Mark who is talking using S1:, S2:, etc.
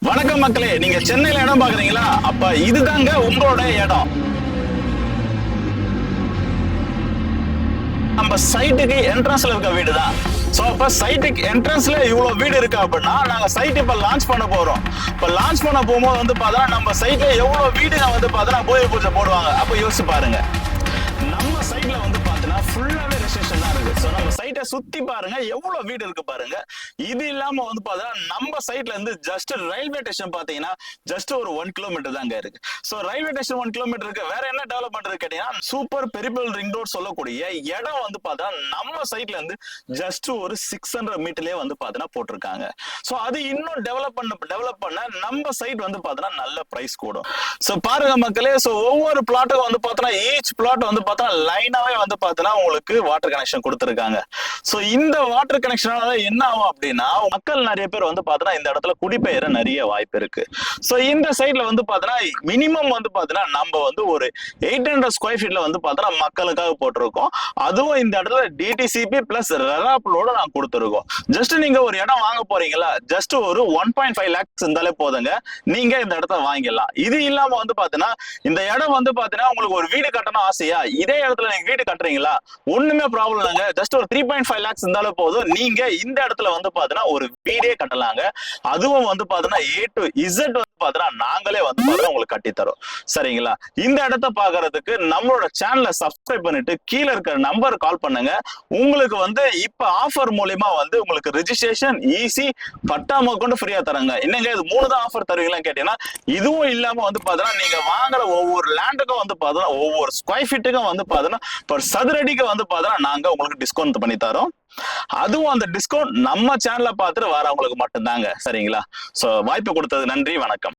S1: வணக்கம் மக்களே, நீங்க சென்னையில இடம் பாக்குறீங்களா? அப்ப இதுதாங்க உங்களோட இடம். நம்ம சைட்டுக்கு என்ட்ரன்ஸ்ல இருக்க வீடு தான். சோ அப்ப சைட்டுக்கு என்ட்ரன்ஸ்ல இவ்வளவு வீடு இருக்கு அப்படின்னா நாங்க சைட் இப்ப லான்ச் பண்ண போறோம். இப்ப லான்ச் பண்ண போகும்போது வந்து பார்த்தா நம்ம சைட்ல எவ்வளவு வீடுங்க வந்து பார்த்தா பூமி பூஜை போடுவாங்க. அப்ப யோசிச்சு பாருங்க. நம்ம சைட்ல வந்து பார்த்தீங்கன்னா ஃபுல்லாவே ரெஸ்ட்ரிக்ஷன் தான் இருக்கு. ஸோ நம்ம சைட்டை சுத்தி பாருங்க, எவ்வளவு வீடு இருக்கு பாருங்க. இது இல்லாம வந்து பார்த்தீங்கன்னா நம்ம சைட்ல இருந்து ஜஸ்ட் ரயில்வே ஸ்டேஷன் பாத்தீங்கன்னா ஜஸ்ட் ஒரு 1 கிலோமீட்டர் தாங்க இருக்கு. ஸோ ரயில்வே ஸ்டேஷன் 1 கிலோமீட்டர் இருக்கு. வேற என்ன டெவலப்மெண்ட் இருக்கு கேட்டீங்கன்னா சூப்பர் பெரிபல் ரிங் ரோட் சொல்லக்கூடிய இடம் வந்து பார்த்தீங்கன்னா நம்ம சைட்ல இருந்து ஜஸ்ட் ஒரு 600 மீட்டர்லயே வந்து பார்த்தீங்கன்னா போட்டிருக்காங்க. ஸோ அது இன்னும் டெவலப் பண்ண நம்ம சைட் வந்து பார்த்தீங்கன்னா நல்ல பிரைஸ் கூடும். ஸோ பாருங்க மக்களே, ஸோ ஒவ்வொரு பிளாட்டுக்கும் வந்து பார்த்தீங்கன்னா ஈச் பிளாட் வந்து பார்த்தீங்கன்னா லைனாவே வந்து பார்த்தீங்கன்னா உங்களுக்கு வாட்டர் கனெக்ஷன் கொடுத்துருக்காங்க. ஸோ இந்த வாட்டர் கனெக்ஷனால என்ன ஆகும் அப்படின்னா மக்கள் நிறைய பேர் வந்து பார்த்தீங்கன்னா இந்த இடத்துல குடிபெயர நிறைய வாய்ப்பு இருக்கு. ஸோ இந்த சைட்ல வந்து பார்த்தீங்கன்னா மினிமம் வந்து பார்த்தீங்கன்னா நம்ம வந்து ஒரு 800 ஸ்கொயர் ஃபீட்ல வந்து பார்த்தீங்கன்னா மக்களுக்காக போட்டிருக்கோம். அதுவும் இந்த இடத்துல டிடிசிபி பிளஸ் ரெராப்ளோட நான் கொடுத்துருக்கோம். ஜஸ்ட் நீங்க ஒரு இடம் வாங்க போறீங்களா, ஜஸ்ட் ஒரு 1.5 lakhs இருந்தாலே போதுங்க, நீங்க இந்த இடத்த வாங்கிடலாம். இது இல்லாம வந்து பாத்தீங்கன்னா இந்த இடம் வந்து பாத்தீங்கன்னா உங்களுக்கு ஒரு வீடு கட்டணும் ஆசையா, இதே இடத்துல நீங்க வீடு கட்டுறீங்களா, ஒண்ணுமே ப்ராப்ளம் இல்லைங்க. ஜஸ்ட் ஒரு 3.5 lakhs இருந்தாலே போதும், நீங்க இந்த இடத்துல வந்து பாத்தீங்கன்னா ஒரு வீடே கட்டலாங்க. அதுவும் வந்து பாத்தீங்கன்னா A to Z வந்து பாத்தீங்கன்னா நாங்களே வந்து பாத்தீங்கன்னா உங்களுக்கு கட்டி தரோம். சரிங்களா? இந்த இடத்த பாக்குறதுக்கு நம்மளோட சேனலை சப்ஸ்கிரைப் பண்ணிட்டு கீழே இருக்கிற நம்பர் கால் பண்ணுங்க. உங்களுக்கு வந்து இப்ப ஆஃபர் மூலியமா வந்து உங்களுக்கு ரெஜிஸ்ட்ரேஷன் ஈஸி, பட்டா கொண்டு ஃப்ரீயா தராங்க. என்னங்க இது 3 தான் ஆஃபர் தருவீங்களான்னு கேட்டீங்கன்னா இதுவும் இல்லாம வந்து பாத்தீங்கன்னா நீங்க வாங்குற ஒவ்வொரு லேண்டுக்கும் வந்து பாத்தீங்கன்னா ஒவ்வொரு ஸ்கொயர் ஃபீட்டுக்கும் வந்து பாத்தீங்கன்னா பர் சதுரடிக்கு வந்து பாத்தீங்கன்னா நாங்க உங்களுக்கு டிஸ்கவுண்ட் பண்ணி தரோம். அதுவும் அந்த டிஸ்கவுண்ட் நம்ம சேனலை பார்த்துட்டு வரவங்களுக்கு மட்டும்தாங்க. சரிங்களா? சோ வாய்ப்பு கொடுத்தது நன்றி, வணக்கம்.